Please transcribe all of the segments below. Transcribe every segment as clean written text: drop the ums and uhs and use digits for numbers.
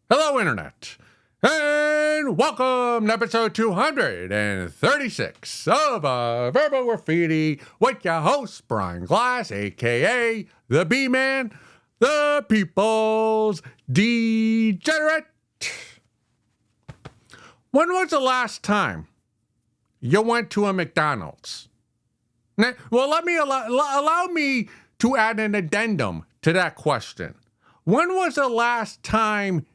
Hello, Internet, and welcome to episode 236 of Verbal Graffiti with your host, Brian Glass, a.k.a. the B-Man, the People's Degenerate. When was the last time you went to a McDonald's? Well, allow me to add an addendum to that question. When was the last time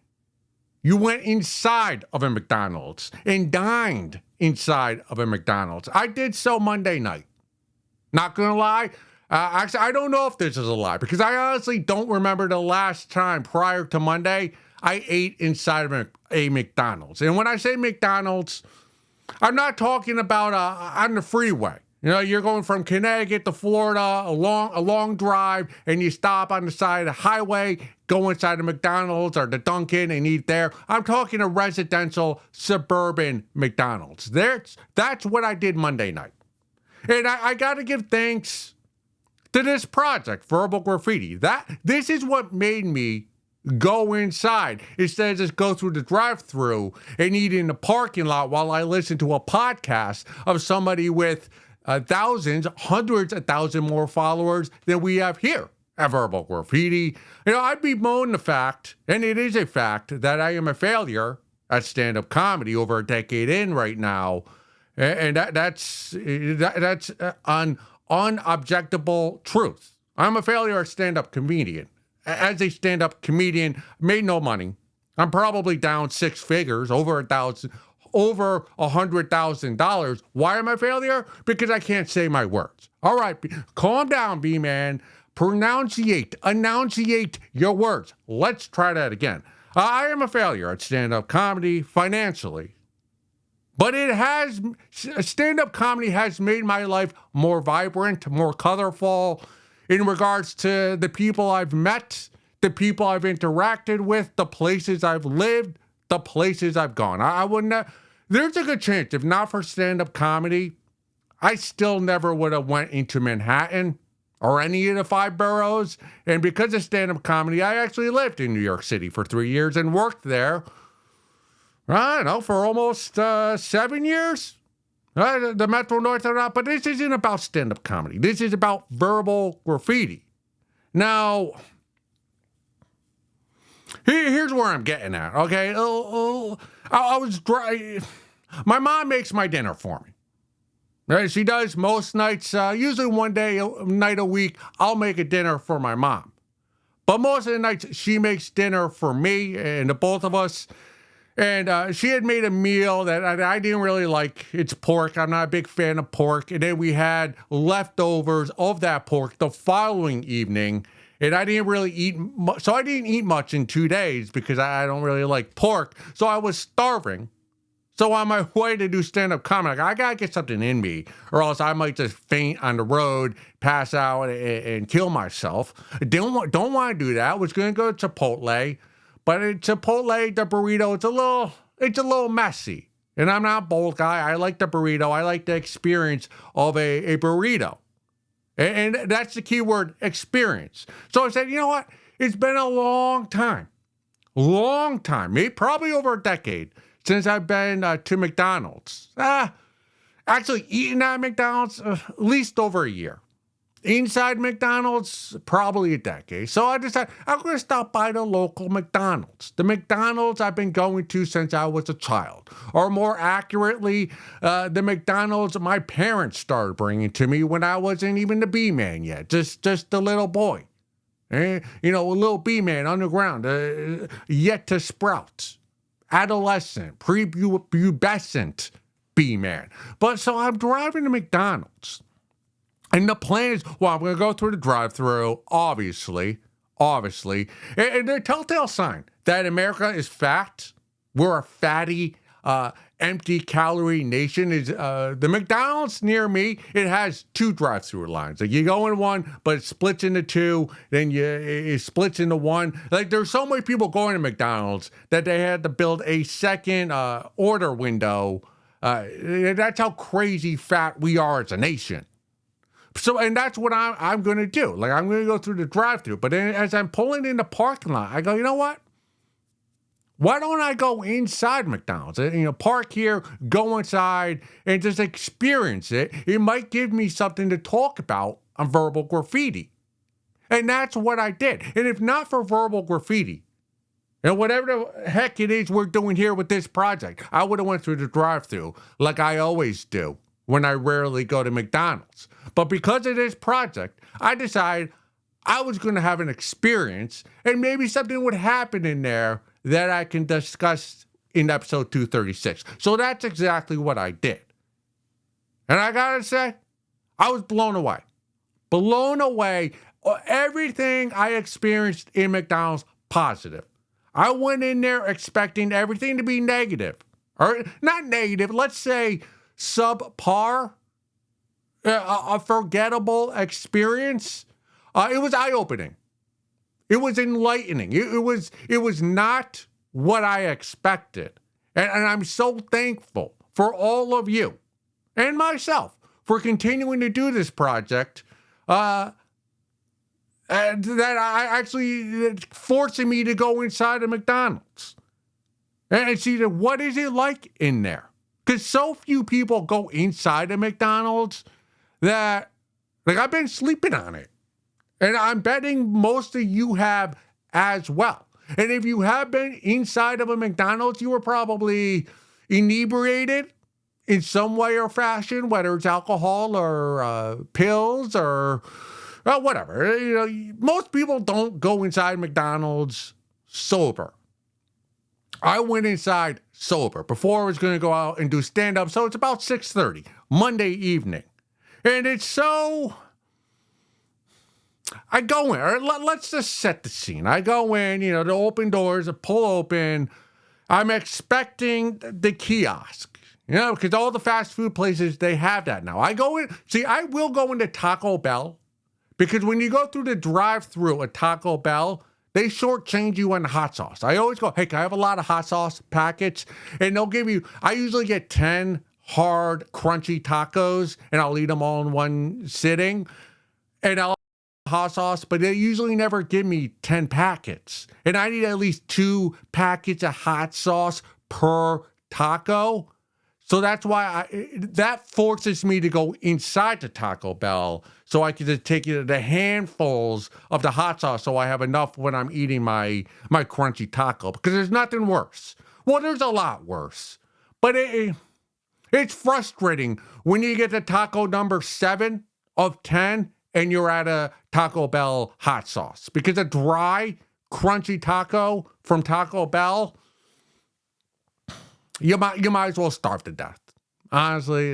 you went inside of a McDonald's and dined inside of a McDonald's? I did so Monday night. Not gonna lie. Actually, I don't know if this is a lie because I honestly don't remember the last time prior to Monday I ate inside of a McDonald's. And when I say McDonald's, I'm not talking about on the freeway. You know, you're going from Connecticut to Florida, a long drive, and you stop on the side of the highway, go inside the McDonald's or the Dunkin' and eat there. I'm talking a residential, suburban McDonald's. That's what I did Monday night. And I got to give thanks to this project, Verbal Graffiti. This is what made me go inside instead of just go through the drive-thru and eat in the parking lot while I listen to a podcast of somebody with thousands, hundreds of thousands more followers than we have here at Verbal Graffiti. You know, I'd bemoan the fact, and it is a fact, that I am a failure at stand-up comedy over a decade in right now, and that's an unobjectable truth. I'm a failure at stand-up comedian. As a stand-up comedian, made no money. I'm probably down six figures, over $100,000. Why am I a failure? Because I can't say my words. All right, calm down, B-Man. Enunciate your words. Let's try that again. I am a failure at stand-up comedy financially. But stand-up comedy has made my life more vibrant, more colorful in regards to the people I've met, the people I've interacted with, the places I've lived, the places I've gone. I wouldn't. There's a good chance, if not for stand-up comedy, I still never would have went into Manhattan or any of the five boroughs. And because of stand-up comedy, I actually lived in New York City for 3 years and worked there, I don't know, for almost 7 years. The Metro North or not, but this isn't about stand-up comedy. This is about verbal graffiti. Now, here's where I'm getting at, okay? My mom makes my dinner for me. Right? She does most nights, usually one night a week, I'll make a dinner for my mom. But most of the nights, she makes dinner for me and the both of us. And she had made a meal that I didn't really like. It's pork. I'm not a big fan of pork. And then we had leftovers of that pork the following evening. And I didn't really eat much. So I didn't eat much in 2 days because I don't really like pork. So I was starving. So on my way to do stand-up comedy, I got to get something in me or else I might just faint on the road, pass out, and kill myself. Don't want to do that. I was going to go to Chipotle. But at Chipotle, the burrito, it's a little messy. And I'm not a bold guy. I like the burrito. I like the experience of a burrito. And that's the key word, experience. So I said, you know what? It's been a long time, maybe probably over a decade since I've been to McDonald's. Actually, eating at McDonald's, at least over a year. Inside McDonald's, probably a decade. So I decided I'm going to stop by the local McDonald's. The McDonald's I've been going to since I was a child. Or more accurately, the McDonald's my parents started bringing to me when I wasn't even the B-Man yet. Just a little boy. A little B-Man underground, yet to sprout. Adolescent, prepubescent B-Man. But so I'm driving to McDonald's. And the plan is, well, I'm going to go through the drive-thru, obviously. And the telltale sign that America is fat, we're a fatty, empty-calorie nation, is the McDonald's near me, it has 2 drive-thru lines. Like, you go in one, but it splits into 2, then it splits into 1. Like, there's so many people going to McDonald's that they had to build a second order window. That's how crazy fat we are as a nation. So, and that's what I'm going to do. Like, I'm going to go through the drive-thru. But then as I'm pulling in the parking lot, I go, you know what? Why don't I go inside McDonald's? Park here, go inside, and just experience it. It might give me something to talk about on verbal graffiti. And that's what I did. And if not for verbal graffiti, whatever the heck it is we're doing here with this project, I would have went through the drive-thru like I always do when I rarely go to McDonald's. But because of this project, I decided I was going to have an experience, and maybe something would happen in there that I can discuss in episode 236. So that's exactly what I did. And I gotta say, I was blown away. Blown away. Everything I experienced in McDonald's, positive. I went in there expecting everything to be negative. Or not negative, let's say subpar, a forgettable experience. It was eye-opening. It was enlightening. It was not what I expected. And I'm so thankful for all of you and myself for continuing to do this project. And that I actually forcing me to go inside a McDonald's and see what is it like in there. Because so few people go inside a McDonald's that, I've been sleeping on it. And I'm betting most of you have as well. And if you have been inside of a McDonald's, you were probably inebriated in some way or fashion, whether it's alcohol or pills or whatever. Most people don't go inside McDonald's sober. I went inside sober before I was going to go out and do stand-up. So it's about 6:30, Monday evening. And it's so... I go in, let's just set the scene. I go in, the open doors, I pull open. I'm expecting the kiosk, because all the fast food places, they have that now. I go in, I will go into Taco Bell, because when you go through the drive-thru at Taco Bell, they shortchange you on the hot sauce. I always go, hey, can I have a lot of hot sauce packets? And they'll give you, I usually get 10 hard, crunchy tacos, and I'll eat them all in one sitting. And I'll hot sauce, but they usually never give me 10 packets. And I need at least 2 packets of hot sauce per taco. So that's why that forces me to go inside the Taco Bell so I can just take the handfuls of the hot sauce so I have enough when I'm eating my crunchy taco. Because there's nothing worse. Well, there's a lot worse. But it's frustrating when you get to taco number 7 of 10 and you're at a Taco Bell hot sauce. Because a dry, crunchy taco from Taco Bell, you might as well starve to death. Honestly,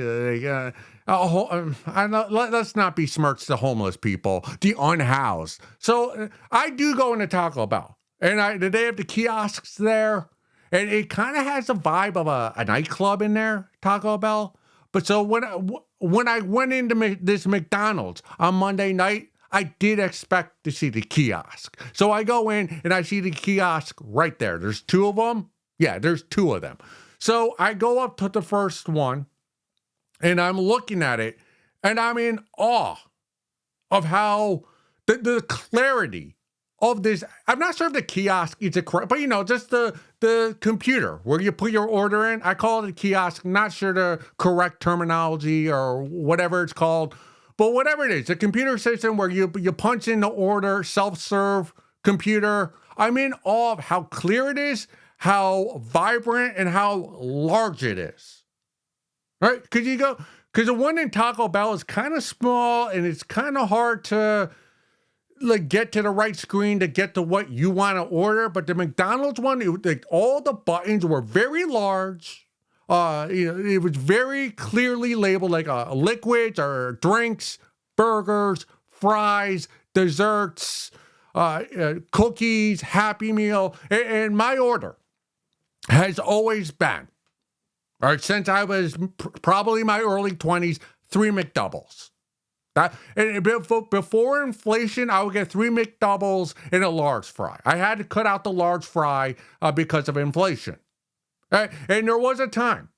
let's not besmirch the homeless people, the unhoused. So I do go into Taco Bell. And they have the kiosks there. And it kind of has a vibe of a nightclub in there, Taco Bell. But so when I went into this McDonald's on Monday night, I did expect to see the kiosk. So I go in and I see the kiosk right there. There's 2 of them. Yeah, there's 2 of them. So I go up to the first one and I'm looking at it and I'm in awe of how the clarity of this. I'm not sure if the kiosk is correct, but just the computer where you put your order in. I call it a kiosk. I'm not sure the correct terminology or whatever it's called, but whatever it is, the computer system where you punch in the order, self-serve computer. I'm in awe of how clear it is, how vibrant, and how large it is. Right? Because the one in Taco Bell is kind of small and it's kind of hard to get to the right screen to get to what you want to order. But the McDonald's one, all the buttons were very large. It was very clearly labeled like liquids or drinks, burgers, fries, desserts, cookies, Happy Meal. And my order has always been, all right, since I was probably my early 20s, 3 McDoubles. And before inflation, I would get 3 McDoubles and a large fry. I had to cut out the large fry because of inflation. And there was a time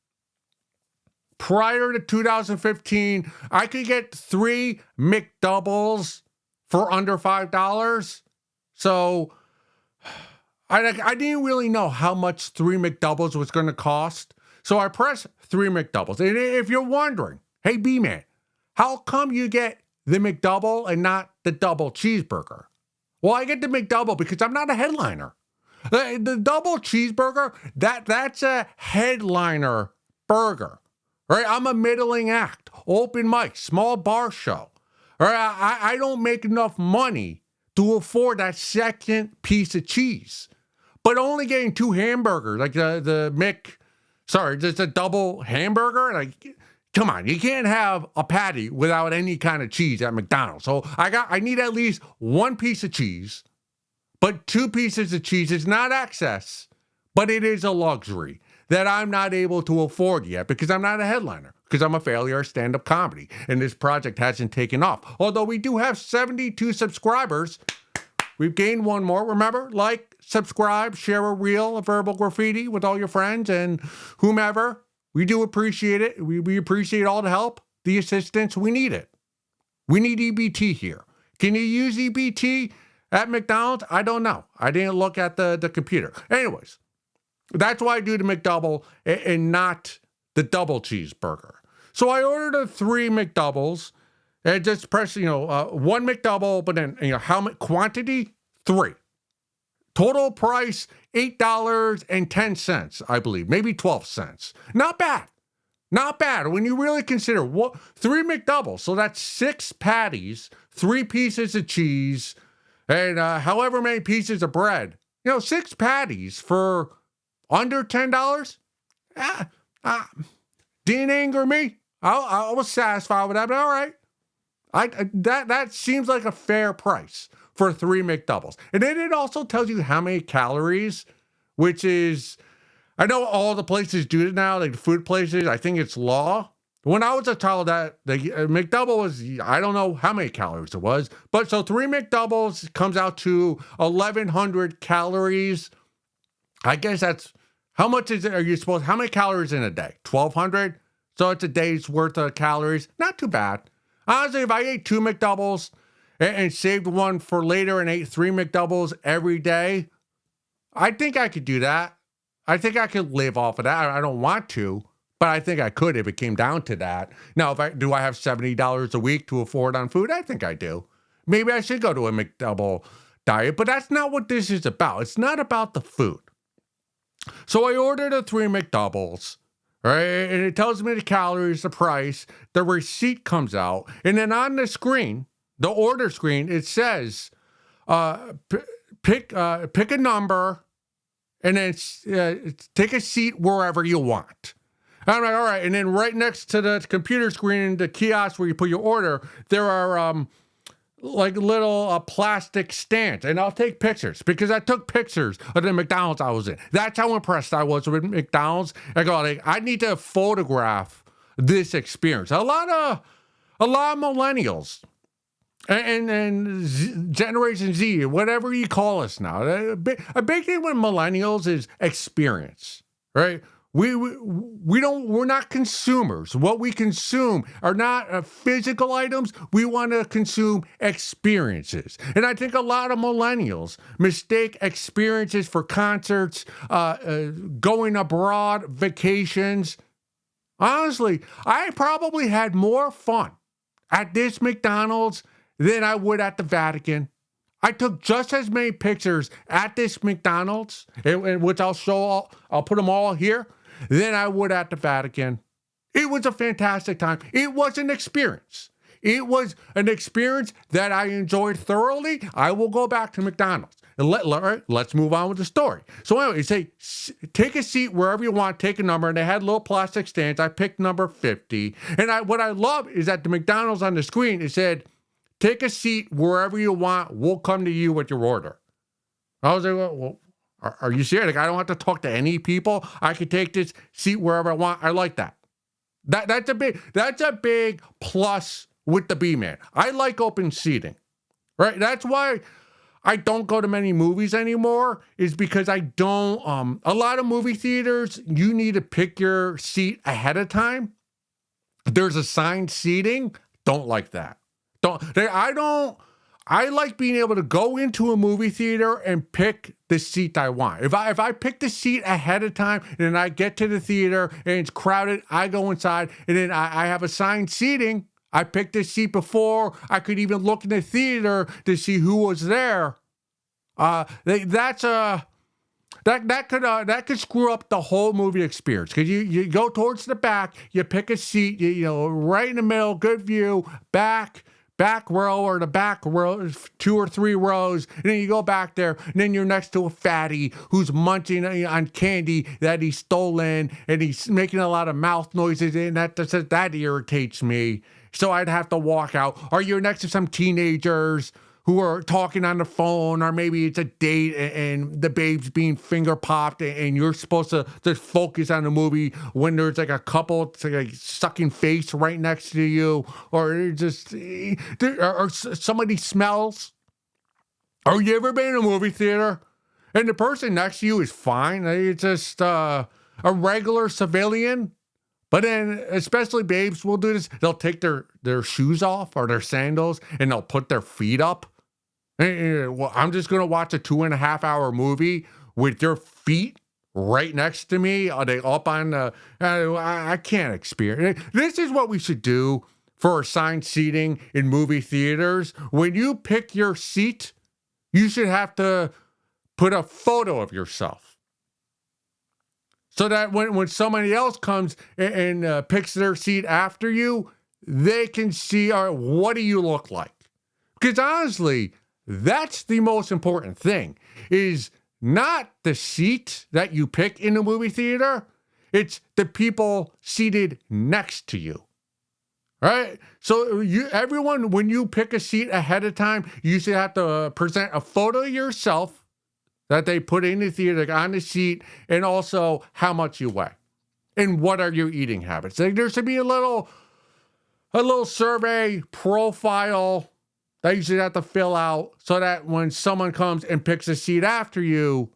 prior to 2015, I could get 3 McDoubles for under $5. So I didn't really know how much 3 McDoubles was going to cost. So I pressed 3 McDoubles. And if you're wondering, hey, B-Man, how come you get the McDouble and not the double cheeseburger? Well, I get the McDouble because I'm not a headliner. The double cheeseburger, that's a headliner burger, right? I'm a middling act, open mic, small bar show. All right, I don't make enough money to afford that second piece of cheese. But only getting 2 hamburgers, like just a double hamburger, like, come on, you can't have a patty without any kind of cheese at McDonald's. So I need at least 1 piece of cheese, but 2 pieces of cheese is not excess, but it is a luxury that I'm not able to afford yet because I'm not a headliner, because I'm a failure of stand-up comedy, and this project hasn't taken off. Although we do have 72 subscribers. We've gained 1 more. Remember, like, subscribe, share a reel of verbal graffiti with all your friends and whomever. We do appreciate it. We appreciate all the help, the assistance. We need it. We need EBT here. Can you use EBT at McDonald's? I don't know. I didn't look at the computer. Anyways, that's why I do the McDouble and not the double cheeseburger. So I ordered 3 McDoubles and just press, 1 McDouble, but then, how much quantity? 3. Total price, $8.10, I believe, maybe 12 cents. Not bad. Not bad when you really consider 3 McDoubles. So that's 6 patties, 3 pieces of cheese, and however many pieces of bread. 6 patties for under $10? Didn't anger me. I was satisfied with that, but all right. That seems like a fair price for 3 McDoubles. And then it also tells you how many calories, which is, I know all the places do it now, like the food places. I think it's law. When I was a child, that the McDouble was, I don't know how many calories it was, but so 3 McDoubles comes out to 1,100 calories. I guess that's, how much is it? How many calories in a day? 1,200? So it's a day's worth of calories. Not too bad. Honestly, if I ate 2 McDoubles and saved 1 for later and ate 3 McDoubles every day, I think I could do that. I think I could live off of that. I don't want to, but I think I could if it came down to that. Now, do I have $70 a week to afford on food? I think I do. Maybe I should go to a McDouble diet, but that's not what this is about. It's not about the food. So I ordered the 3 McDoubles. Right, and it tells me the calories, the price, the receipt comes out, and then on the screen, the order screen, it says, pick a number, and then take a seat wherever you want. I'm like, all right, and then right next to the computer screen, the kiosk where you put your order, there are like little plastic stands, and I'll take pictures because I took pictures of the McDonald's I was in. That's how impressed I was with McDonald's. I go, like, I need to photograph this experience. A lot of millennials and Generation Z, whatever you call us now. A big thing with millennials is experience, right? We're not consumers. What we consume are not physical items. We want to consume experiences. And I think a lot of millennials mistake experiences for concerts, going abroad, vacations. Honestly, I probably had more fun at this McDonald's than I would at the Vatican. I took just as many pictures at this McDonald's, which I'll put them all here, than I would at the Vatican. It was a fantastic time. It was an experience. It was an experience that I enjoyed thoroughly. I will go back to McDonald's. And let's move on with the story. So anyway, you say, take a seat wherever you want, take a number. And they had little plastic stands. I picked number 50. And what I love is that the McDonald's on the screen, it said, take a seat wherever you want. We'll come to you with your order. I was like, well, are you serious? Like, I don't have to talk to any people. I could take this seat wherever I want. I like that. That's a big plus with the B-Man. I like open seating, right? That's why I don't go to many movies anymore, is because I don't, a lot of movie theaters, you need to pick your seat ahead of time. There's assigned seating. Don't like that. I like being able to go into a movie theater and pick the seat I want. If I pick the seat ahead of time and then I get to the theater and it's crowded, I go inside and then I have assigned seating. I picked this seat before I could even look in the theater to see who was there. That could screw up the whole movie experience, because you go towards the back, you pick a seat, right in the middle, good view, back row or the back row, 2 or 3 rows, and then you go back there, and then you're next to a fatty who's munching on candy that he's stolen, and he's making a lot of mouth noises, and that irritates me. So I'd have to walk out. Or you're next to some teenagers who are talking on the phone, or maybe it's a date and the babe's being finger popped, and you're supposed to just focus on the movie when there's like a couple like sucking face right next to you, or somebody smells. Or you ever been in a movie theater and the person next to you is fine? It's just a regular civilian. But then, especially babes will do this. They'll take their shoes off or their sandals and they'll put their feet up. Well, I'm just going to watch a 2.5-hour movie with your feet right next to me. Are they up on the... I can't experience. This is what we should do for assigned seating in movie theaters. When you pick your seat, you should have to put a photo of yourself. So that when somebody else comes and picks their seat after you, they can see, all right, what do you look like? Because honestly, that's the most important thing, is not the seat that you pick in a movie theater. It's the people seated next to you. Right? So everyone, when you pick a seat ahead of time, you should have to present a photo of yourself that they put in the theater on the seat, and also how much you weigh and what are your eating habits. Like, there should be a little survey profile that you should have to fill out, so that when someone comes and picks a seat after you,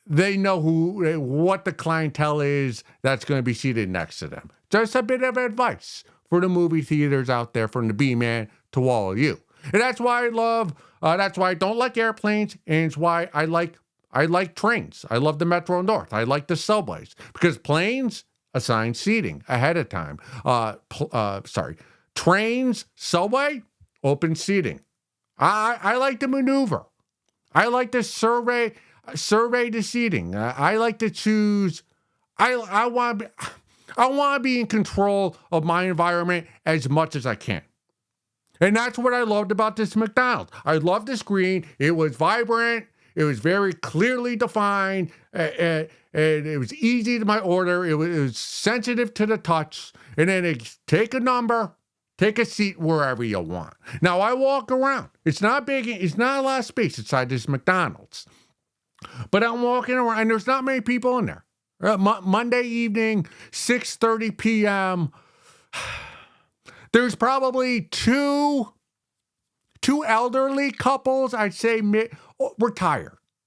they know what the clientele is that's going to be seated next to them. Just a bit of advice for the movie theaters out there, from the B-Man to all of you. And that's why that's why I don't like airplanes, and it's why I like trains. I love the Metro North. I like the subways, because planes assign seating ahead of time. Trains, subway, open seating. I like to maneuver. I like to survey the seating. I like to choose. I want to be in control of my environment as much as I can. And that's what I loved about this McDonald's. I loved the screen. It was vibrant. It was very clearly defined. And it was easy to my order. It was sensitive to the touch. And then take a number, take a seat wherever you want. Now, I walk around. It's not big. It's not a lot of space inside this McDonald's. But I'm walking around, and there's not many people in there. Monday evening, 6:30 p.m., there's probably two elderly couples, I'd say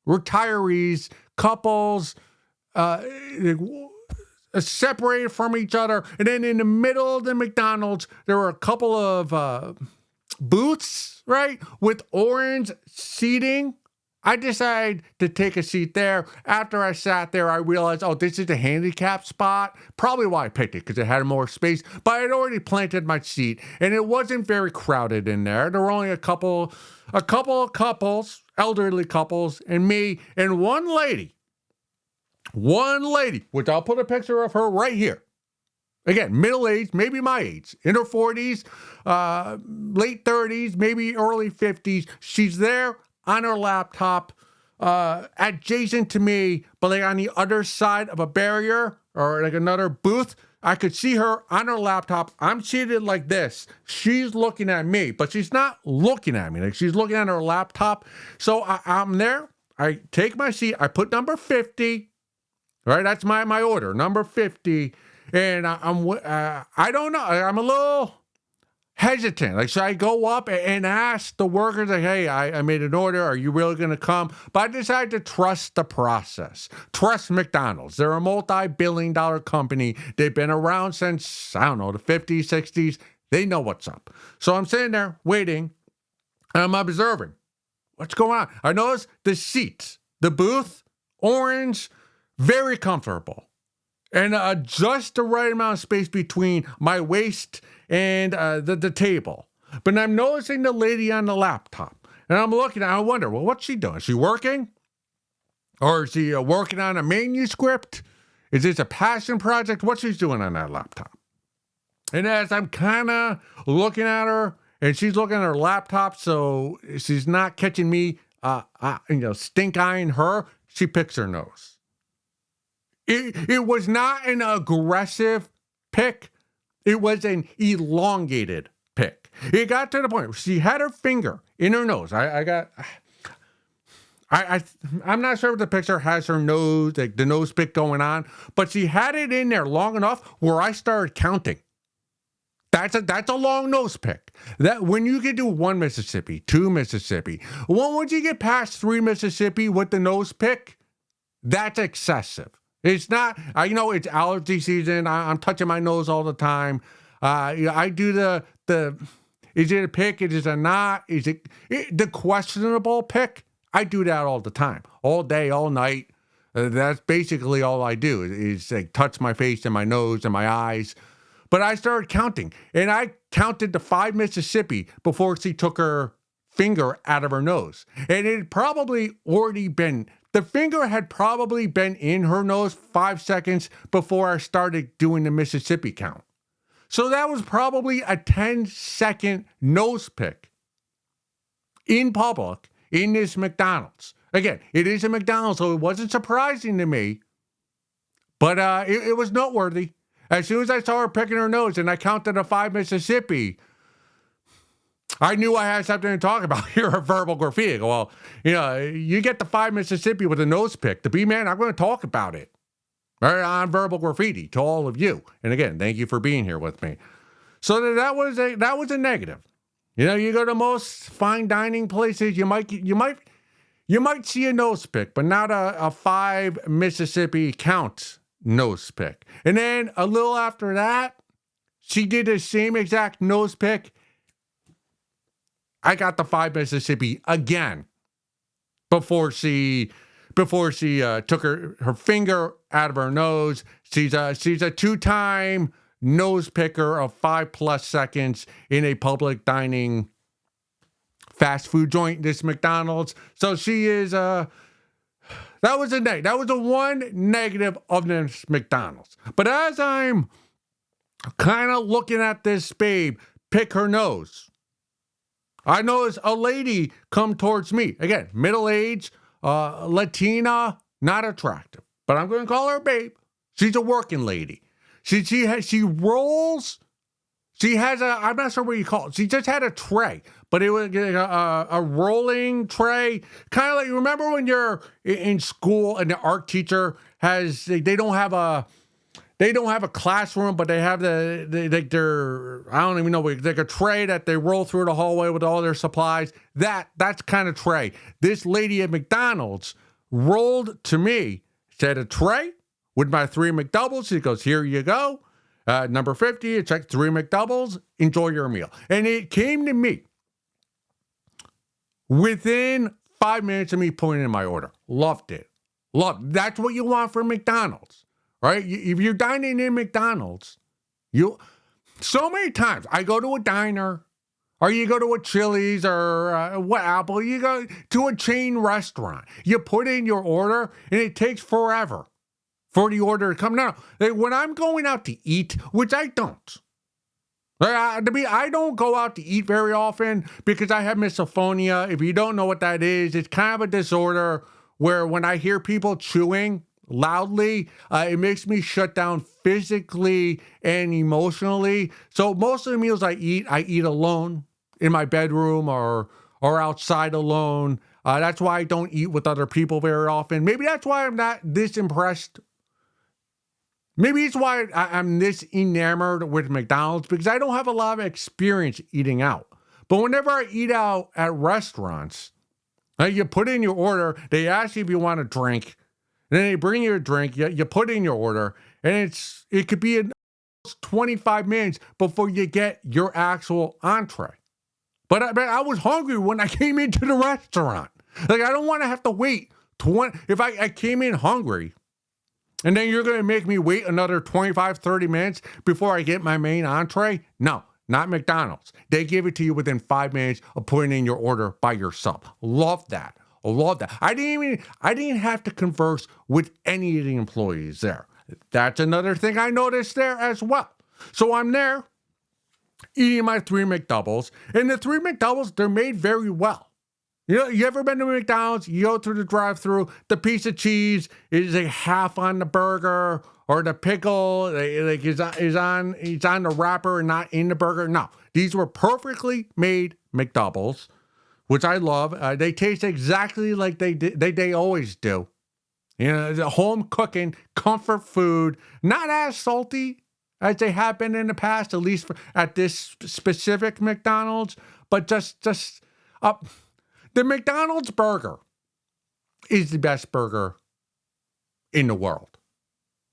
retirees, couples, separated from each other. And then in the middle of the McDonald's, there were a couple of booths, right, with orange seating. I decided to take a seat there. After I sat there, I realized, this is the handicap spot. Probably why I picked it, because it had more space. But I had already planted my seat, and it wasn't very crowded in there. There were only a couple of couples, elderly couples, and me, and one lady, which I'll put a picture of her right here. Again, middle-aged, maybe my age, in her 40s, late 30s, maybe early 50s. She's there on her laptop, adjacent to me, but like on the other side of a barrier or like another booth. I could see her on her laptop. I'm seated like this. She's looking at me, but she's not looking at me. Like, she's looking at her laptop. So I'm there. I take my seat. I put number 50. Right, that's my order, number 50. And I don't know. I'm a little hesitant. Like, should I go up and ask the workers, like, hey, I made an order. Are you really going to come? But I decided to trust the process. Trust McDonald's. They're a multi-billion-dollar company. They've been around since, I don't know, the 50s, 60s. They know what's up. So I'm sitting there waiting. And I'm observing. What's going on? I notice the seats, the booth, orange, very comfortable. And just the right amount of space between my waist and the table. But I'm noticing the lady on the laptop. And I'm looking, I wonder, well, what's she doing? Is she working? Or is she working on a manuscript? Is this a passion project? What's she doing on that laptop? And as I'm kind of looking at her, and she's looking at her laptop, so she's not catching me, stink eyeing her, she picks her nose. It was not an aggressive pick. It was an elongated pick. It got to the point where she had her finger in her nose. I'm not sure if the picture has her nose, like the nose pick going on, but she had it in there long enough where I started counting. That's a long nose pick. That when you can do 1 Mississippi, 2 Mississippi, once you get past 3 Mississippi with the nose pick, that's excessive. It's not. It's allergy season. I'm touching my nose all the time. I do the. Is it a pick? Is it a not? Is it the questionable pick? I do that all the time, all day, all night. That's basically all I do is like touch my face and my nose and my eyes. But I started counting, and I counted to 5 Mississippi before she took her finger out of her nose. And it had probably already been, the finger had probably been in her nose 5 seconds before I started doing the Mississippi count. So that was probably a 10-second nose pick in public in this McDonald's. Again, it is a McDonald's, so it wasn't surprising to me, but it was noteworthy. As soon as I saw her picking her nose and I counted to 5 Mississippi, I knew I had something to talk about here at Verbal Graffiti. Well, you get the 5 Mississippi with a nose pick. The B-Man, I'm going to talk about it. Right, on Verbal Graffiti to all of you. And again, thank you for being here with me. So that was a negative. You go to most fine dining places, you might see a nose pick, but not a 5 Mississippi count nose pick. And then a little after that, she did the same exact nose pick. I got the 5 Mississippi again before she took her finger out of her nose. She's a 2-time nose picker of 5+ seconds in a public dining fast food joint, this McDonald's. So she is that was a one negative of this McDonald's. But as I'm kind of looking at this babe pick her nose, I notice a lady come towards me. Again, middle-aged, Latina, not attractive. But I'm going to call her babe. She's a working lady. She rolls. She has I'm not sure what you call it. She just had a tray, but it was a rolling tray. Kind of like, remember when you're in school and the art teacher they don't have a classroom, but they have their I don't even know, like a tray that they roll through the hallway with all their supplies. That's kind of tray. This lady at McDonald's rolled to me, said a tray with my 3 McDoubles. She goes, here you go. Number 50, check 3 McDoubles, enjoy your meal. And it came to me within 5 minutes of me putting in my order. Loved it. That's what you want from McDonald's, right? If you're dining in McDonald's, so many times I go to a diner, or you go to a Chili's or Apple, you go to a chain restaurant. You put in your order, and it takes forever for the order to come. No, when I'm going out to eat, which I don't. I don't go out to eat very often because I have misophonia. If you don't know what that is, it's kind of a disorder where when I hear people chewing loudly, it makes me shut down physically and emotionally. So most of the meals I eat alone in my bedroom or outside alone. That's why I don't eat with other people very often. Maybe that's why I'm not this impressed. Maybe it's why I'm this enamored with McDonald's, because I don't have a lot of experience eating out. But whenever I eat out at restaurants, you put in your order, they ask you if you want a drink, and then they bring you a drink, you put in your order, and it could be 25 minutes before you get your actual entree. But I was hungry when I came into the restaurant. Like, I don't want to have to wait 20. If I came in hungry, and then you're going to make me wait another 25, 30 minutes before I get my main entree? No, not McDonald's. They give it to you within 5 minutes of putting in your order by yourself. Love that. Love that. I didn't have to converse with any of the employees there. That's another thing I noticed there as well. So I'm there eating my 3 McDoubles, and the 3 McDoubles, they're made very well. You know, you ever been to McDonald's? You go through the drive-thru, the piece of cheese is a half on the burger, or the pickle like is on the wrapper and not in the burger. No, these were perfectly made McDoubles, which I love. They taste exactly like they always do. You know, the home cooking, comfort food, not as salty as they have been in the past, at least at this specific McDonald's, but just the McDonald's burger is the best burger in the world.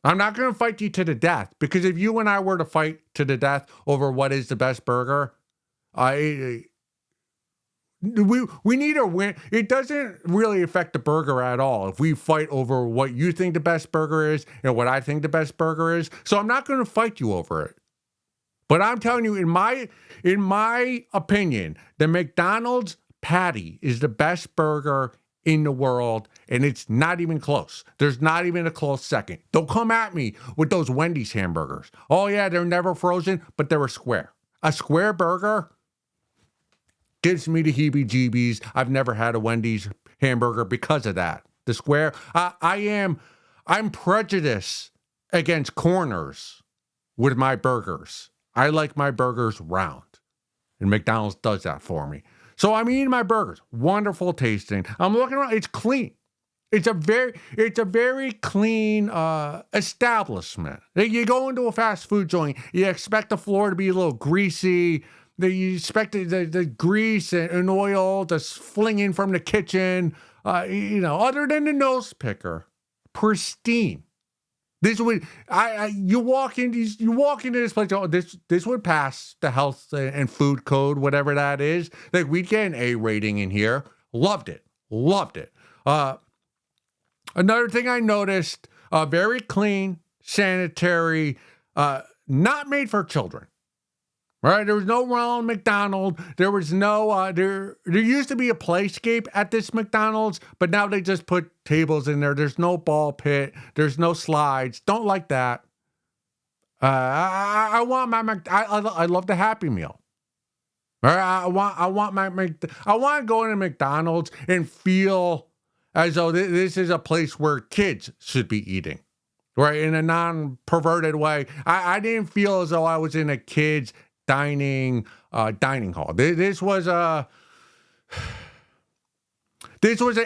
I'm not going to fight you to the death, because if you and I were to fight to the death over what is the best burger, we need a win. It doesn't really affect the burger at all if we fight over what you think the best burger is and what I think the best burger is. So I'm not going to fight you over it. But I'm telling you, in my opinion, the McDonald's patty is the best burger in the world, and it's not even close. There's not even a close second. Don't come at me with those Wendy's hamburgers. Oh yeah, they're never frozen, but they're a square. A square burger gives me the heebie-jeebies. I've never had a Wendy's hamburger because of that. The square, I'm prejudiced against corners with my burgers. I like my burgers round, and McDonald's does that for me. So I'm eating my burgers, wonderful tasting. I'm looking around, it's clean. It's a very clean establishment. You go into a fast food joint, you expect the floor to be a little greasy. You expect the grease and oil just flinging from the kitchen. Other than the nose picker, pristine. This would you walk into this place. Oh, this would pass the health and food code, whatever that is. Like, we'd get an A rating in here. Loved it. Another thing I noticed: very clean, sanitary, not made for children. Right? There was no Ronald McDonald. There was no, there used to be a playscape at this McDonald's, but now they just put tables in there. There's no ball pit. There's no slides. Don't like that. I want I love the Happy Meal. Right? I want to go into McDonald's and feel as though this is a place where kids should be eating. Right? In a non-perverted way. I didn't feel as though I was in a kid's dining hall. This was an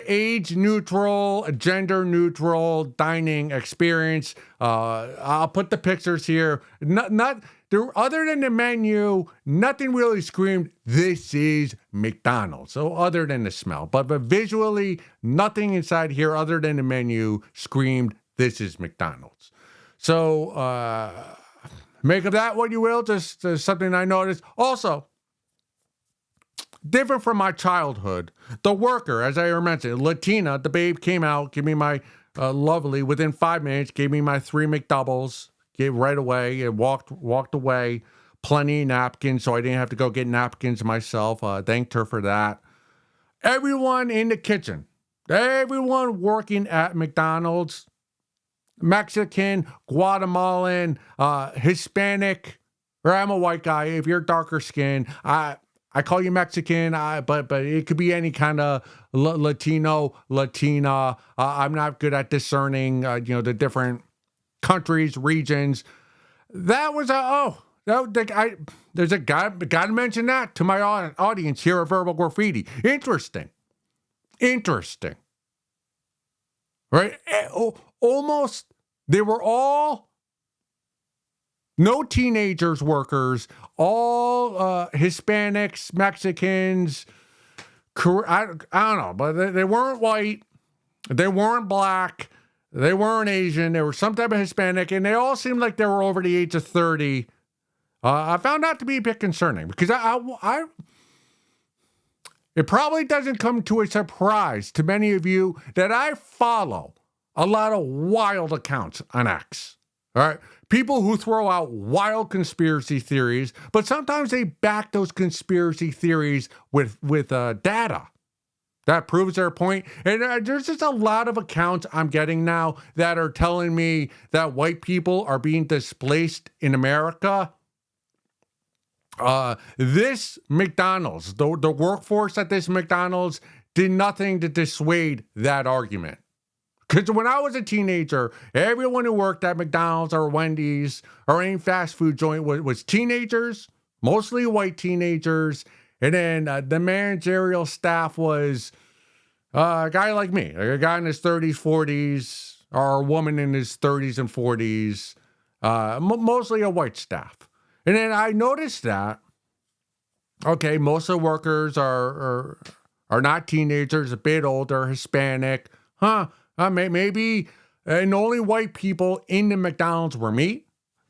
age-neutral, gender-neutral dining experience. I'll put the pictures here. Not there. Other than the menu, nothing really screamed, "This is McDonald's." So other than the smell, but visually, nothing inside here other than the menu screamed, "This is McDonald's." So make of that what you will. Just something I noticed. Also, different from my childhood, the worker, as I mentioned, Latina, the babe came out, gave me my lovely, within 5 minutes, gave me my 3 McDoubles, gave right away, and walked away. Plenty of napkins, so I didn't have to go get napkins myself. Thanked her for that. Everyone in the kitchen, everyone working at McDonald's, Mexican, Guatemalan, Hispanic, or I'm a white guy. If you're darker skin, I call you Mexican, but it could be any kind of Latino, Latina. I'm not good at discerning, the different countries, regions. That was there's a guy. Got to mention that to my audience here at Verbal Graffiti. Interesting, right? Almost, they were all no teenagers workers, all Hispanics, Mexicans, I don't know, but they weren't white, they weren't black, they weren't Asian, they were some type of Hispanic, and they all seemed like they were over the age of 30. I found that to be a bit concerning because It probably doesn't come to a surprise to many of you that I follow a lot of wild accounts on X. All right. People who throw out wild conspiracy theories, but sometimes they back those conspiracy theories with data that proves their point. And there's just a lot of accounts I'm getting now that are telling me that white people are being displaced in America. This McDonald's, the workforce at this McDonald's did nothing to dissuade that argument. Because when I was a teenager, everyone who worked at McDonald's or Wendy's or any fast food joint was teenagers, mostly white teenagers. And then the managerial staff was a guy like me, a guy in his 30s, 40s, or a woman in his 30s and 40s, mostly a white staff. And then I noticed that, okay, most of the workers are not teenagers, a bit older, Hispanic, maybe, and the only white people in the McDonald's were me,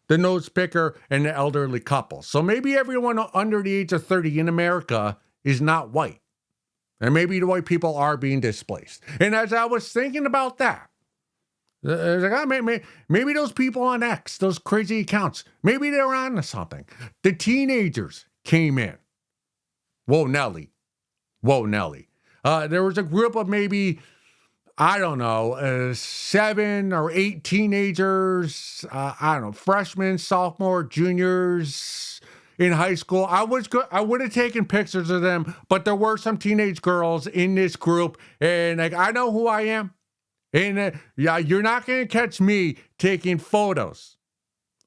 the nose picker, and the elderly couple. So maybe everyone under the age of 30 in America is not white. And maybe the white people are being displaced. And as I was thinking about that, I was like, maybe those people on X, those crazy accounts, maybe they're on to something. The teenagers came in. Whoa, Nelly. There was a group of maybe, I don't know, 7 or 8 teenagers, freshmen, sophomore, juniors in high school. I would have taken pictures of them, but there were some teenage girls in this group, and I know who I am. And you're not going to catch me taking photos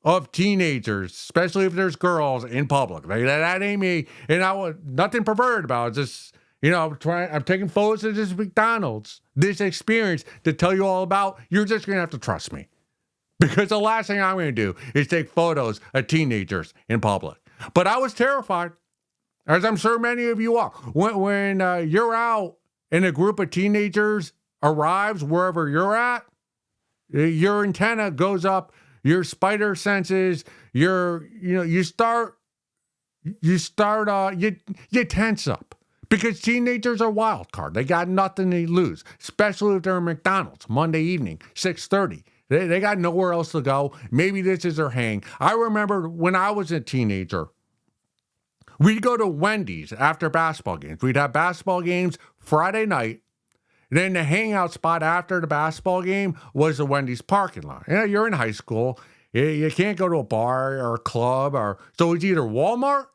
of teenagers, especially if there's girls in public. That ain't me. And I was nothing perverted about it. Just, I'm taking photos of this McDonald's, this experience to tell you all about. You're just going to have to trust me. Because the last thing I'm going to do is take photos of teenagers in public. But I was terrified, as I'm sure many of you are. When you're out and a group of teenagers arrives wherever you're at, your antenna goes up, your spider senses, you tense up. Because teenagers are wild card. They got nothing to lose, especially if they're at McDonald's Monday evening, 6:30. They got nowhere else to go. Maybe this is their hang. I remember when I was a teenager, we'd go to Wendy's after basketball games. We'd have basketball games Friday night. Then the hangout spot after the basketball game was the Wendy's parking lot. You're in high school. You can't go to a bar or a club. So it's either Walmart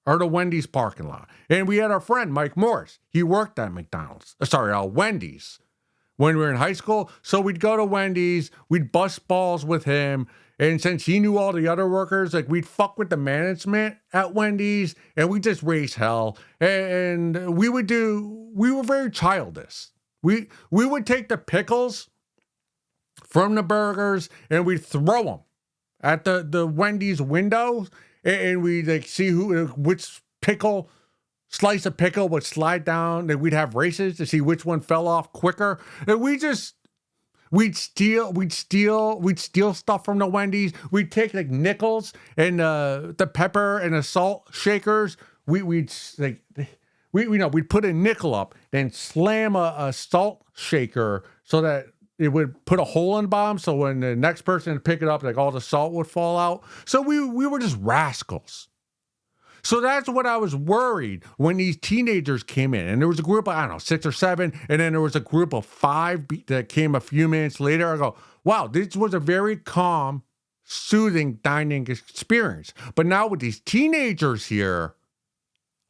or the Wendy's parking lot. And we had our friend, Mike Morris. He worked at Wendy's when we were in high school. So we'd go to Wendy's. We'd bust balls with him. And since he knew all the other workers, we'd fuck with the management at Wendy's and we just raise hell. And we were very childish. We would take the pickles from the burgers and we'd throw them at the Wendy's window, and we'd see which slice of pickle would slide down, and we'd have races to see which one fell off quicker. And we'd steal stuff from the Wendy's. We'd take nickels and the pepper and the salt shakers. We'd put a nickel up, then slam a salt shaker so that it would put a hole in the bottom. So when the next person would pick it up, all the salt would fall out. So we were just rascals. So that's what I was worried when these teenagers came in. And there was a group of, 6 or 7. And then there was a group of 5 that came a few minutes later. I go, wow, this was a very calm, soothing dining experience. But now with these teenagers here,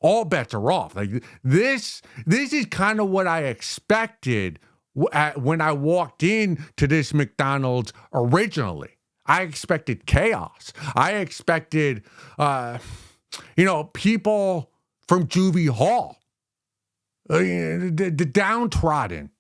all bets are off. This is kind of what I expected when I walked into this McDonald's originally. I expected chaos. I expected, people from Juvie Hall, the downtrodden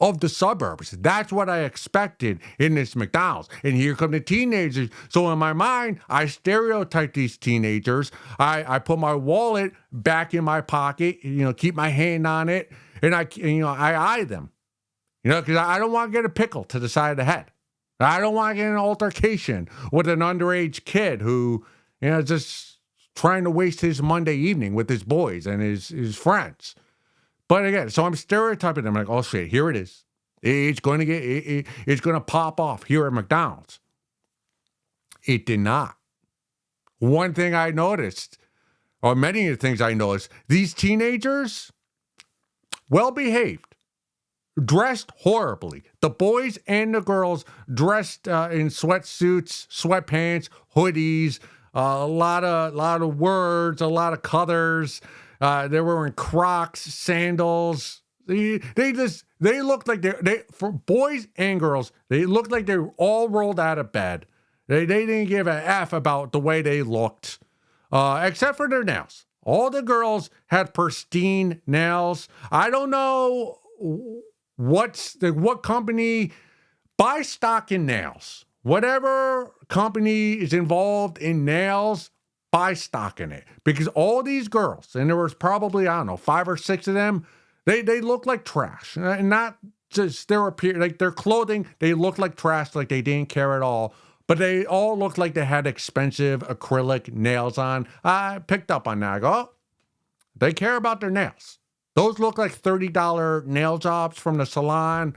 of the suburbs. That's what I expected in this McDonald's. And here come the teenagers. So in my mind, I stereotype these teenagers. I put my wallet back in my pocket, keep my hand on it, and I eye them. Because I don't want to get a pickle to the side of the head. I don't want to get an altercation with an underage kid who, just trying to waste his Monday evening with his boys and his friends. But again, so I'm stereotyping them like, oh shit, here it is. It's going to it's going to pop off here at McDonald's. It did not. One thing I noticed, or many of the things I noticed, these teenagers, well behaved, dressed horribly. The boys and the girls dressed in sweatsuits, sweatpants, hoodies, a lot of words, a lot of colors. They were wearing Crocs, sandals. They looked like they for boys and girls, they looked like they were all rolled out of bed. They didn't give a F about the way they looked, except for their nails. All the girls had pristine nails. I don't know what company buys stock in nails. Whatever company is involved in nails, buy stock in it. Because all these girls, and there was probably, I don't know, 5 or 6 of them, they looked like trash. And not just their appearance, like their clothing, they looked like trash, like they didn't care at all. But they all looked like they had expensive acrylic nails on. I picked up on that. I go, oh, they care about their nails. Those look like $30 nail jobs from the salon.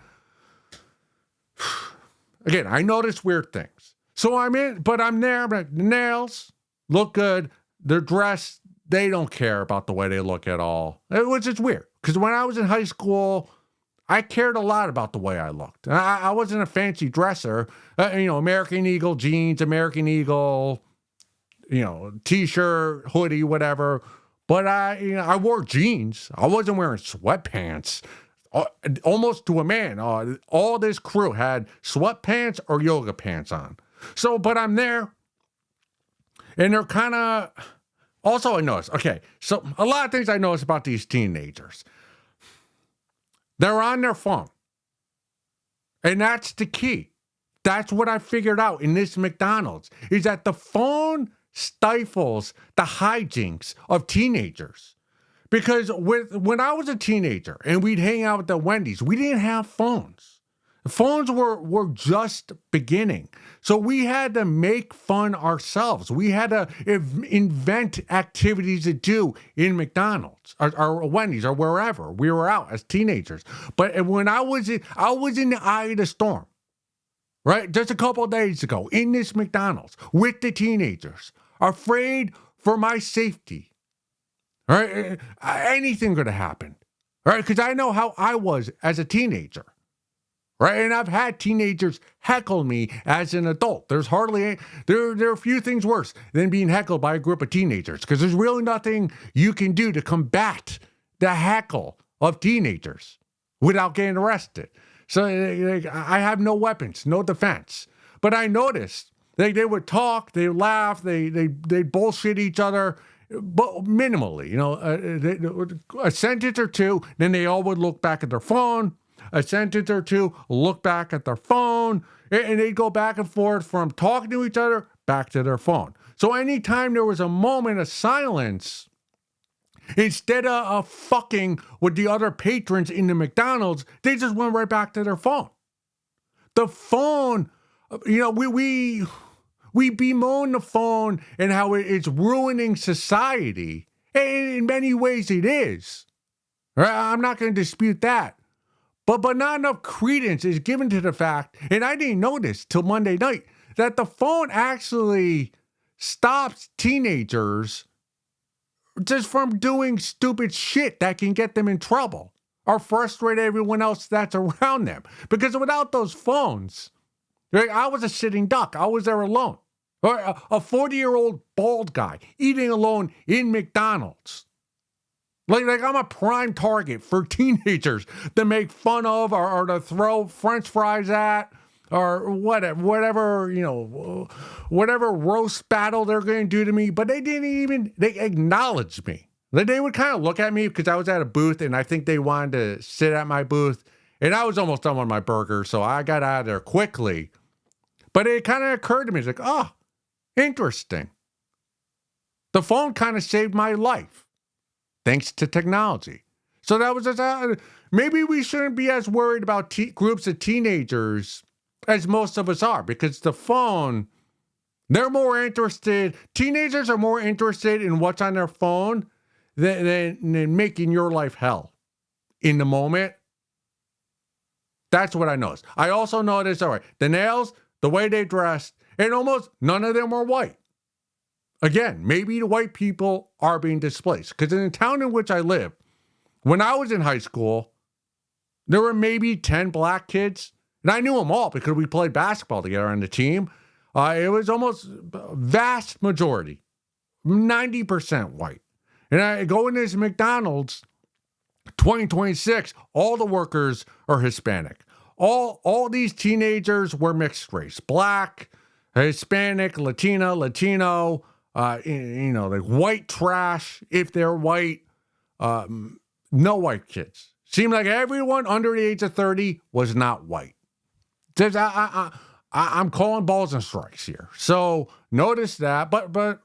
Again, I noticed weird things. So I'm there. I'm like, the nails look good. They're dressed. They don't care about the way they look at all, which is weird. Because when I was in high school, I cared a lot about the way I looked. I wasn't a fancy dresser. American Eagle jeans, American Eagle, t-shirt, hoodie, whatever. But I wore jeans. I wasn't wearing sweatpants. Almost to a man. All this crew had sweatpants or yoga pants on. So, but I'm there. And they're kind of... Also, I noticed. Okay, so a lot of things I noticed about these teenagers. They're on their phone. And that's the key. That's what I figured out in this McDonald's, is that the phone stifles the hijinks of teenagers. Because when I was a teenager and we'd hang out at the Wendy's, we didn't have phones. Phones were just beginning. So we had to make fun ourselves. We had to invent activities to do in McDonald's or Wendy's or wherever we were out as teenagers. But when I was in the eye of the storm, right? Just a couple of days ago in this McDonald's with the teenagers, afraid for my safety. Right? Anything could have happened. Right? Because I know how I was as a teenager. Right? And I've had teenagers heckle me as an adult. There are a few things worse than being heckled by a group of teenagers, because there's really nothing you can do to combat the heckle of teenagers without getting arrested. So I have no weapons, no defense. But I noticed they would talk, they laugh, they bullshit each other, but minimally, a sentence or two, then they all would look back at their phone. A sentence or two, look back at their phone, and they'd go back and forth from talking to each other back to their phone. So anytime there was a moment of silence, instead of fucking with the other patrons in the McDonald's, they just went right back to their phone. The phone, we bemoan the phone and how it's ruining society. And in many ways it is. I'm not going to dispute that. But not enough credence is given to the fact, and I didn't know this till Monday night, that the phone actually stops teenagers just from doing stupid shit that can get them in trouble or frustrate everyone else that's around them. Because without those phones, I was a sitting duck. I was there alone. Or a 40-year-old bald guy eating alone in McDonald's. Like I'm a prime target for teenagers to make fun of or to throw French fries at or whatever roast battle they're going to do to me. But they acknowledged me. They would kind of look at me because I was at a booth and I think they wanted to sit at my booth. And I was almost done with my burger, so I got out of there quickly. But it kind of occurred to me, it's like, oh, interesting. The phone kind of saved my life. Thanks to technology. So that was just, maybe we shouldn't be as worried about groups of teenagers as most of us are, because the phone, teenagers are more interested in what's on their phone than making your life hell. in the moment. That's what I noticed. I also noticed, all right, the nails, the way they dressed, and almost none of them were white. Again, maybe the white people are being displaced. Because in the town in which I live, when I was in high school, there were maybe 10 black kids. And I knew them all because we played basketball together on the team. It was almost vast majority, 90% white. And I go into this McDonald's, 2026, all the workers are Hispanic. All these teenagers were mixed race, black, Hispanic, Latino, like white trash if they're white. No white kids. Seemed like everyone under the age of 30 was not white. I'm calling balls and strikes here. So notice that, but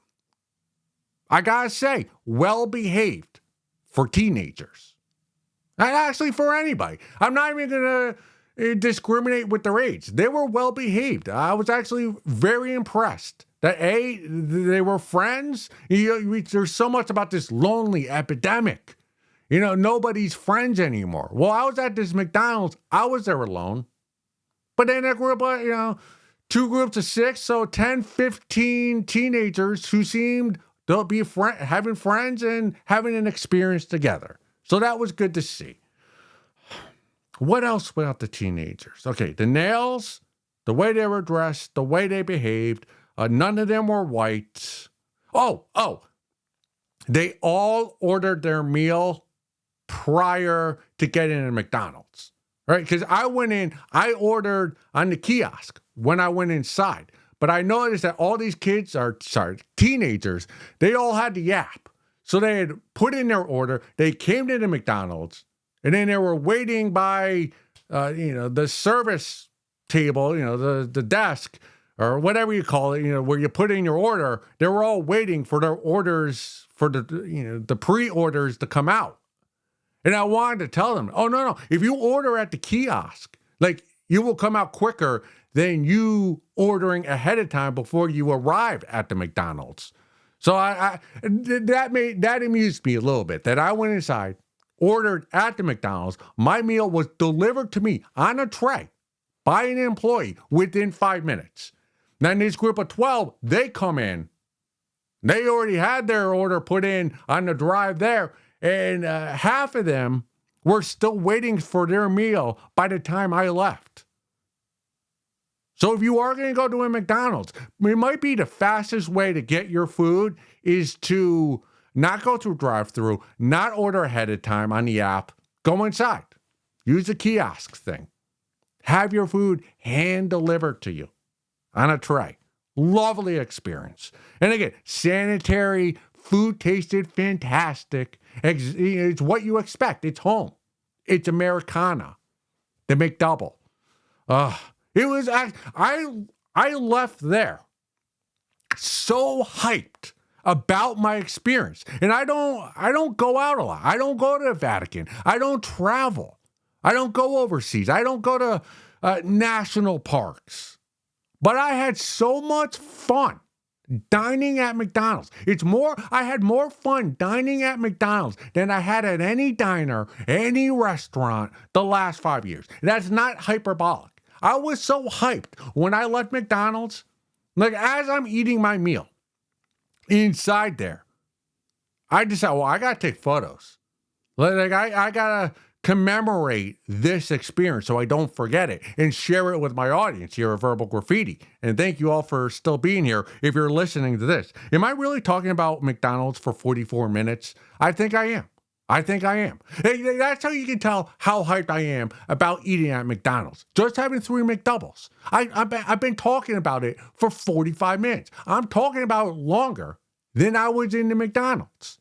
I gotta say, well behaved for teenagers. And actually for anybody. I'm not even gonna discriminate with their age. They were well behaved. I was actually very impressed that they were friends. There's so much about this lonely epidemic. Nobody's friends anymore. Well, I was at this McDonald's. I was there alone. But then a group of, 2 groups of 6, so 10, 15 teenagers who seemed to be having friends and having an experience together. So that was good to see. What else about the teenagers? Okay, the nails, the way they were dressed, the way they behaved, none of them were white. Oh, they all ordered their meal prior to getting into McDonald's. Right? Because I went in, I ordered on the kiosk when I went inside. But I noticed that all these teenagers, they all had the app. So they had put in their order, they came to the McDonald's, and then they were waiting by, the service table, the desk, or whatever you call it, where you put in your order. They were all waiting for their orders, for the pre-orders to come out. And I wanted to tell them, oh, no. If you order at the kiosk, you will come out quicker than you ordering ahead of time before you arrive at the McDonald's. So that amused me a little bit, that I went inside, ordered at the McDonald's. My meal was delivered to me on a tray by an employee within 5 minutes. Then this group of 12, they come in. They already had their order put in on the drive there. And half of them were still waiting for their meal by the time I left. So if you are going to go to a McDonald's, it might be the fastest way to get your food is to not go through drive-through, not order ahead of time on the app. Go inside. Use the kiosk thing. Have your food hand-delivered to you on a tray. Lovely experience. And again, sanitary, food tasted fantastic. It's what you expect. It's home. It's Americana. The McDouble. It was, I left there so hyped about my experience. And I don't go out a lot. I don't go to the Vatican. I don't travel. I don't go overseas. I don't go to national parks. But I had so much fun dining at McDonald's. I had more fun dining at McDonald's than I had at any diner, any restaurant the last 5 years. That's not hyperbolic. I was so hyped when I left McDonald's, as I'm eating my meal inside there, I decided, I got to take photos. I got to commemorate this experience so I don't forget it and share it with my audience here at Verbal Graffiti. And thank you all for still being here if you're listening to this. Am I really talking about McDonald's for 44 minutes? I think I am. That's how you can tell how hyped I am about eating at McDonald's. Just having 3 McDoubles. I've been talking about it for 45 minutes. I'm talking about it longer than I was in the McDonald's.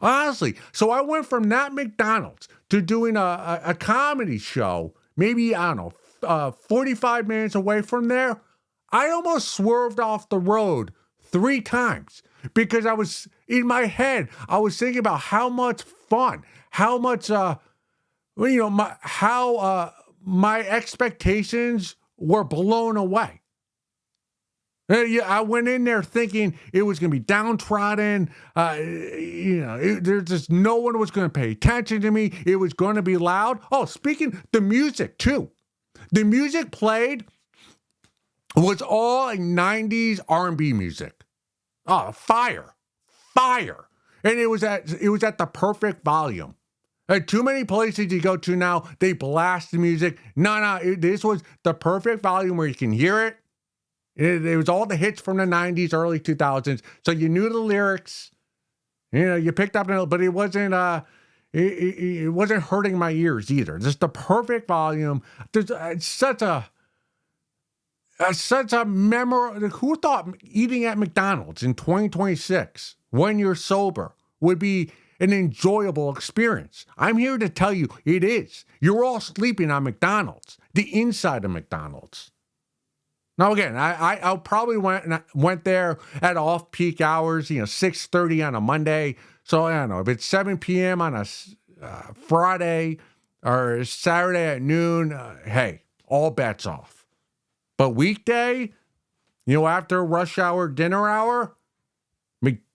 Honestly, so I went from that McDonald's to doing a comedy show, maybe, 45 minutes away from there. I almost swerved off the road 3 times because I was, in my head, I was thinking about how much fun, how much, my expectations were blown away. Yeah, I went in there thinking it was going to be downtrodden. There's just no one was going to pay attention to me. It was going to be loud. Oh, speaking the music too. The music played was all like 90s R&B music. Oh, fire. And it was at the perfect volume. Too many places you go to now, they blast the music. No, this was the perfect volume where you can hear it. It was all the hits from the 90s, early 2000s. So you knew the lyrics. You picked up, but it wasn't it wasn't hurting my ears either. Just the perfect volume. It's such a memorable. Who thought eating at McDonald's in 2026 when you're sober would be an enjoyable experience? I'm here to tell you it is. You're all sleeping on McDonald's, the inside of McDonald's. Now again, I probably went there at off-peak hours, 6:30 on a Monday. So I don't know if it's 7 p.m. on a Friday or Saturday at noon. Hey, all bets off. But weekday, after rush hour, dinner hour,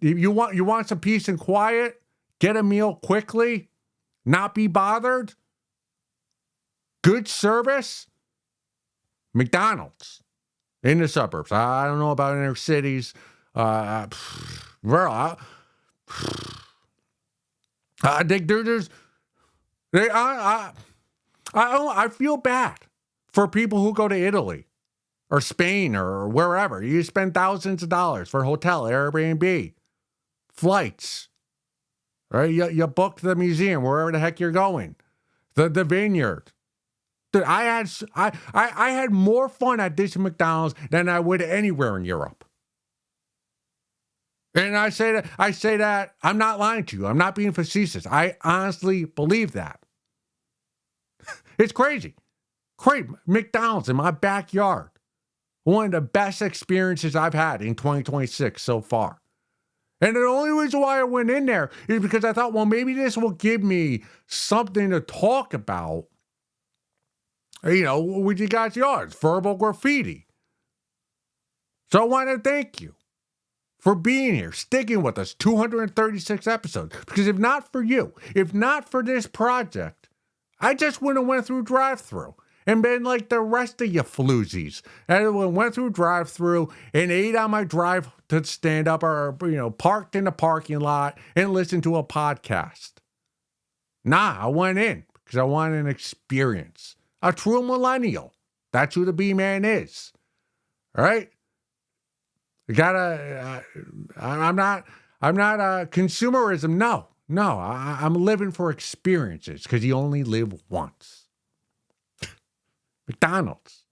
you want some peace and quiet, get a meal quickly, not be bothered, good service, McDonald's. In the suburbs. I don't know about inner cities. I think I feel bad for people who go to Italy or Spain or wherever. You spend thousands of dollars for hotel, Airbnb, flights. Right? You booked the museum, wherever the heck you're going, the vineyard. Dude, I had more fun at this McDonald's than I would anywhere in Europe. And I say that I'm not lying to you. I'm not being facetious. I honestly believe that. It's crazy. Great McDonald's in my backyard. One of the best experiences I've had in 2026 so far. And the only reason why I went in there is because I thought, well, maybe this will give me something to talk about. With you guys' yards, verbal graffiti. So I want to thank you for being here, sticking with us 236 episodes. Because if not for you, if not for this project, I just wouldn't have went through drive-thru and been like the rest of you floozies. And went through drive-thru and ate on my drive to stand up or, parked in the parking lot and listened to a podcast. Nah, I went in because I wanted an experience. A true millennial. That's who the B-Man is. All right? You gotta, I'm not consumerism. No, I'm living for experiences because you only live once. McDonald's.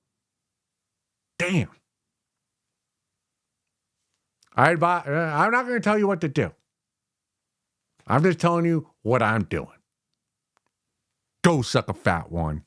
Damn. I'm not going to tell you what to do. I'm just telling you what I'm doing. Go suck a fat one.